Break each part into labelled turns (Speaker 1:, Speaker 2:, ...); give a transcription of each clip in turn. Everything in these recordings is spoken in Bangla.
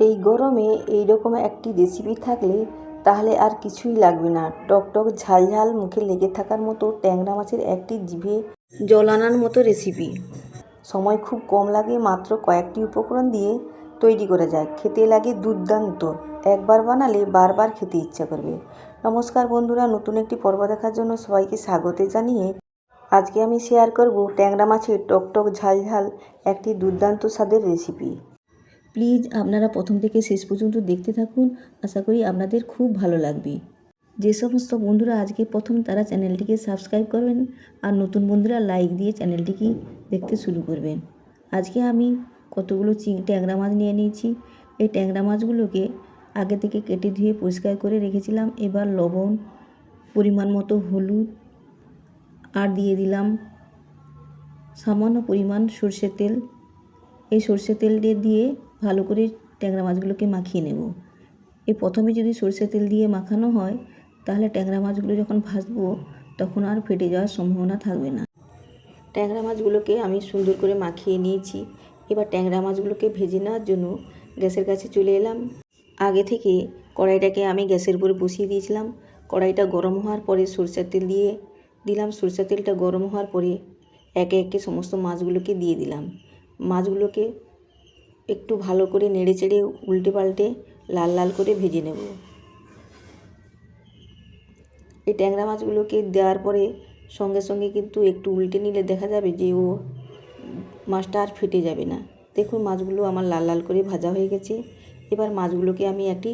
Speaker 1: এই গরমে এই রকম একটি রেসিপি থাকলে তাহলে আর কিছুই লাগবে না। টকটক ঝাল ঝাল মুখে লেগে থাকার মতো ট্যাংরা মাছের একটি জিভে জল আনার মতো রেসিপি। সময় খুব কম লাগে, মাত্র কয়েকটি উপকরণ দিয়ে তৈরি করা যায়। খেতে লাগে দুর্দান্ত, একবার বানালে বারবার খেতে ইচ্ছা করবে। নমস্কার বন্ধুরা, নতুন একটি পর্ব দেখার জন্য সবাইকে স্বাগত জানিয়ে আজকে আমি শেয়ার করব ট্যাংরা মাছের টকটক ঝাল ঝাল একটি দুর্দান্ত স্বাদের রেসিপি। প্লিজ আপনারা প্রথম থেকে শেষ পর্যন্ত দেখতে থাকুন, আশা করি আপনাদের খুব ভালো লাগবে। যে সমস্ত বন্ধুরা আজকে প্রথম তারা চ্যানেলটিকে সাবস্ক্রাইব করবেন, আর নতুন বন্ধুরা লাইক দিয়ে চ্যানেলটিকে দেখতে শুরু করবেন। আজকে আমি কতগুলো ট্যাংরা মাছ নিয়ে নিয়েছি। এই ট্যাংরা মাছগুলোকে আগে থেকে কেটে ধুয়ে পরিষ্কার করে রেখেছিলাম। এবার লবণ, পরিমাণ মতো হলুদ, আর দিয়ে দিলাম সামান্য পরিমাণ সর্ষের তেল। এই সর্ষের তেল দিয়ে ভালো করে ট্যাংরা মাছগুলোকে মাখিয়ে নেব। এই প্রথমে যদি সর্ষের তেল দিয়ে মাখানো হয় তাহলে ট্যাংরা মাছগুলো যখন ভাজবো তখন আর ফেটে যাওয়ার সম্ভাবনা থাকবে না। ট্যাংরা মাছগুলোকে আমি সুন্দর করে মাখিয়ে নিয়েছি। এবার ট্যাংরা মাছগুলোকে ভেজে নেওয়ার জন্য গ্যাসের কাছে চলে এলাম। আগে থেকে কড়াইটাকে আমি গ্যাসের উপরে বসিয়ে দিয়েছিলাম। কড়াইটা গরম হওয়ার পরে সর্ষের তেল দিয়ে দিলাম। সর্ষের তেলটা গরম হওয়ার পরে একে একে সমস্ত মাছগুলোকে দিয়ে দিলাম। মাছগুলোকে একটু ভালো করে নেড়ে চেড়ে উল্টে পাল্টে লাল লাল করে ভেজে নেব। এই ট্যাংরা মাছগুলোকে দেওয়ার পরে সঙ্গে সঙ্গে কিন্তু একটু উল্টে নিলে দেখা যাবে যে মাছটা আর ফেটে যাবে না। দেখুন মাছগুলো আমার লাল লাল করে ভাজা হয়ে গেছে। এবার মাছগুলোকে আমি একটি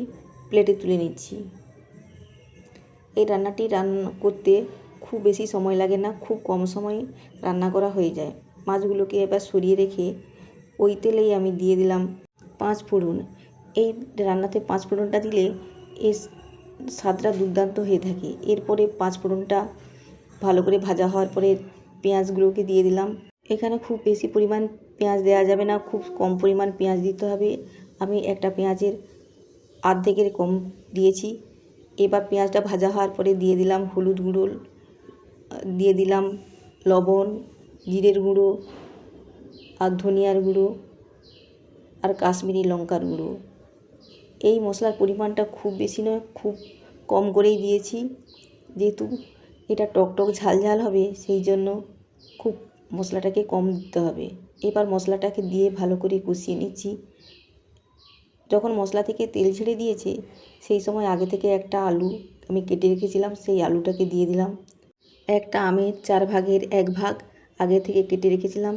Speaker 1: প্লেটে তুলে নিচ্ছি। এই রান্নাটি করতে খুব বেশি সময় লাগে না, খুব কম সময়ে রান্না করা হয়ে যায়। মাছগুলোকে এবার সরিয়ে রেখে ওই তেলেই আমি দিয়ে দিলাম 5 ফোড়ন। এই রান্নাতে 5 ফোড়নটা দিলে এর স্বাদটা দুর্দান্ত হয়ে থাকে। এরপরে 5 ফোড়নটা ভালো করে ভাজা হওয়ার পরে পেঁয়াজগুলোকে দিয়ে দিলাম। এখানে খুব বেশি পরিমাণ পেঁয়াজ দেওয়া যাবে না, খুব কম পরিমাণ পেঁয়াজ দিতে হবে। আমি একটা পেঁয়াজের অর্ধেকের কম দিয়েছি। এবার পেঁয়াজটা ভাজা হওয়ার পরে দিয়ে দিলাম হলুদ গুঁড়ো, দিয়ে দিলাম লবণ, জিরের গুঁড়ো, আর ধনিয়ার গুঁড়ো, আর কাশ্মীরি লঙ্কার গুঁড়ো। এই মশলার পরিমাণটা খুব বেশি নয়, খুব কম করেই দিয়েছি, যেহেতু এটা টকটক ঝাল ঝাল হবে সেই জন্য খুব মশলাটাকে কম দিতে হবে। এবার মশলাটাকে দিয়ে ভালো করে কষিয়ে নিচ্ছি। যখন মশলা থেকে তেল ছেড়ে দিয়েছে সেই সময় আগে থেকে একটা আলু আমি কেটে রেখেছিলাম, সেই আলুটাকে দিয়ে দিলাম। একটা আমের 4 ভাগের 1 ভাগ আগে থেকে কেটে রেখেছিলাম,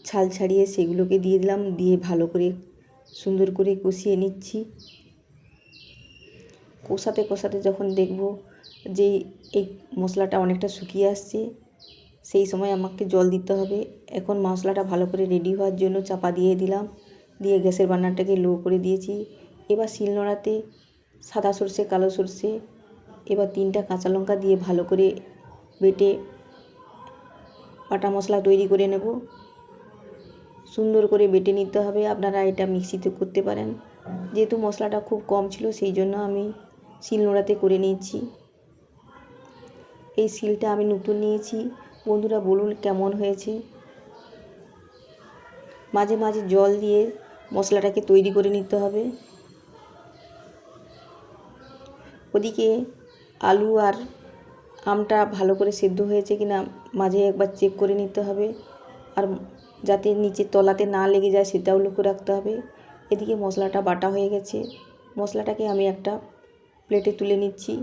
Speaker 1: ছাল ছাড়িয়ে সেগুলোকে দিয়ে দিলাম। দিয়ে ভালো করে সুন্দর করে কষিয়ে নিচ্ছি। কষাতে কষাতে যখন দেখব যে এই মশলাটা অনেকটা শুকিয়ে আসছে সেই সময় আমাকে জল দিতে হবে। এখন মশলাটা ভালো করে রেডি হওয়ার জন্য চাপা দিয়ে দিলাম, দিয়ে গ্যাসের বার্নারটাকে লো করে দিয়েছি। এবার শিলনোড়াতে সাদা সর্ষে, কালো সর্ষে, এবার 3টা কাঁচা লঙ্কা দিয়ে ভালো করে বেটে বাটা মশলা তৈরি করে নেব। সুন্দর করে বেটে নিতে হবে। আপনারা এটা মিক্সিতে করতে পারেন, যেহেতু মশলাটা খুব কম ছিল সেই জন্য আমি শিলনোড়াতে করে নিয়েছি। এই শিলটা আমি নতুন নিয়েছি, বন্ধুরা বলুন কেমন হয়েছে। মাঝে মাঝে জল দিয়ে মশলাটাকে তৈরি করে নিতে হবে। ওদিকে আলু আর আমটা ভালো করে সেদ্ধ হয়েছে কিনা মাঝে একবার চেক করে নিতে হবে, আর যাতে নিচে তলাতে না লেগে যায় সেটাও লক্ষ্য রাখতে হবে। এদিকে মশলাটা বাটা হয়ে গেছে। মশলাটাকে আমি একটা প্লেটে তুলে নিচ্ছি।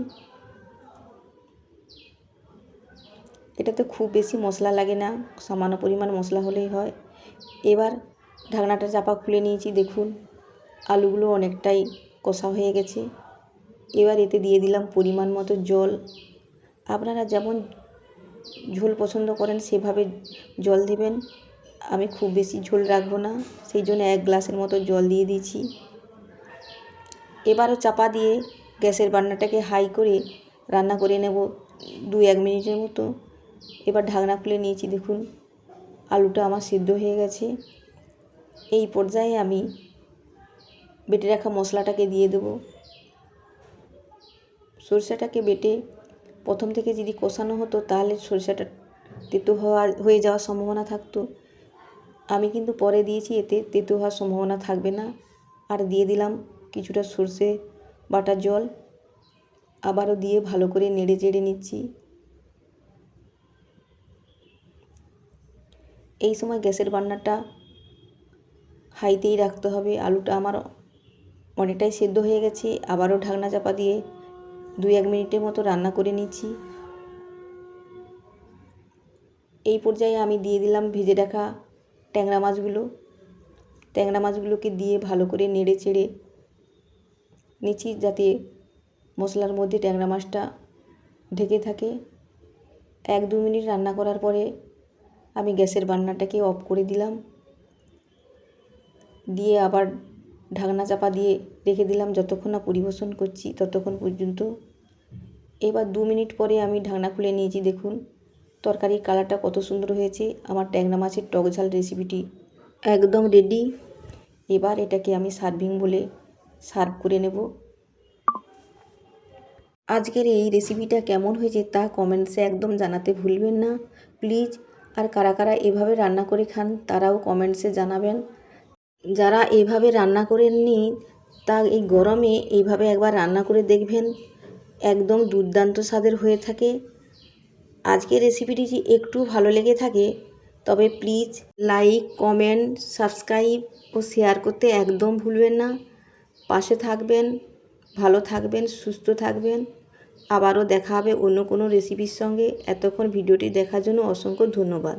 Speaker 1: এটাতে খুব বেশি মশলা লাগে না, সামান্য পরিমাণ মশলা হলেই হয়। এবার ঢাকনাটা চাপা খুলে নিয়েছি। দেখুন আলুগুলো অনেকটাই কষা হয়ে গেছে। এবার এতে দিয়ে দিলাম পরিমাণ মতো জল। আপনারা যেমন ঝোল পছন্দ করেন সেভাবে জল দেবেন। আমি খুব বেশি ঝোল রাখবো না, সেই জন্য 1 গ্লাসের মতো জল দিয়ে দিয়েছি। এবারও চাপা দিয়ে গ্যাসের বার্নারটাকে হাই করে রান্না করে নেব 2-1 মিনিটের মতো। এবার ঢাকনা খুলে নিয়েছি। দেখুন আলুটা আমার সিদ্ধ হয়ে গেছে। এই পর্যায়ে আমি বেটে রাখা মশলাটাকে দিয়ে দেব। সরষেটাকে বেটে প্রথম থেকে যদি কষানো হতো তাহলে সরষেটা তেতো হয়ে যাওয়ার সম্ভাবনা থাকতো। আমি কিন্তু পরে দিয়েছি, এতে তেতো হওয়ার সম্ভাবনা থাকবে না। আর দিয়ে দিলাম কিছুটা সর্ষে বাটার জল। আবারও দিয়ে ভালো করে নেড়ে চেড়ে নিচ্ছি। এই সময় গ্যাসের বার্নারটা হাইতেই রাখতে হবে। আলুটা আমার অনেকটাই সেদ্ধ হয়ে গেছে। আবারও ঢাকনা চাপা দিয়ে 2-1 মিনিটের মতো রান্না করে নিচ্ছি। এই পর্যায়ে আমি দিয়ে দিলাম ভেজে রাখা ট্যাংরা মাছগুলো। ট্যাংরা মাছগুলোকে দিয়ে ভালো করে নেড়ে চেড়ে নিচ্ছি, যাতে মশলার মধ্যে ট্যাংরা মাছটা ঢেকে থাকে। 1-2 মিনিট রান্না করার পরে আমি গ্যাসের বার্নারটাকে অফ করে দিলাম। দিয়ে আবার ঢাকনা চাপা দিয়ে রেখে দিলাম যতক্ষণ না পরিবেশন করছি ততক্ষণ পর্যন্ত। এবার 2 মিনিট পরে আমি ঢাকনা খুলে নিয়েছি। দেখুন তরকারির কালারটা কত সুন্দর হয়েছে। আমার ট্যাংরা মাছের টক ঝাল রেসিপিটি একদম রেডি। এবার এটাকে আমি সার্ভিং বলে সার্ভ করে নেব। আজকের এই রেসিপিটা কেমন হয়েছে তা কমেন্টসে একদম জানাতে ভুলবেন না প্লিজ। আর কারা কারা এভাবে রান্না করে খান তারাও কমেন্টসে জানাবেন। যারা এভাবে রান্না করেননি তা এই গরমে এইভাবে একবার রান্না করে দেখবেন, একদম দুর্দান্ত স্বাদের হয়ে থাকে। আজকের রেসিপিটি যদি একটু ভালো লেগে থাকে তবে প্লিজ লাইক, কমেন্ট, সাবস্ক্রাইব ও শেয়ার করতে একদম ভুলবেন না। পাশে থাকবেন, ভালো থাকবেন, সুস্থ থাকবেন। আবারও দেখা হবে অন্য কোনো রেসিপির সঙ্গে। এতক্ষণ ভিডিওটি দেখার জন্য অসংখ্য ধন্যবাদ।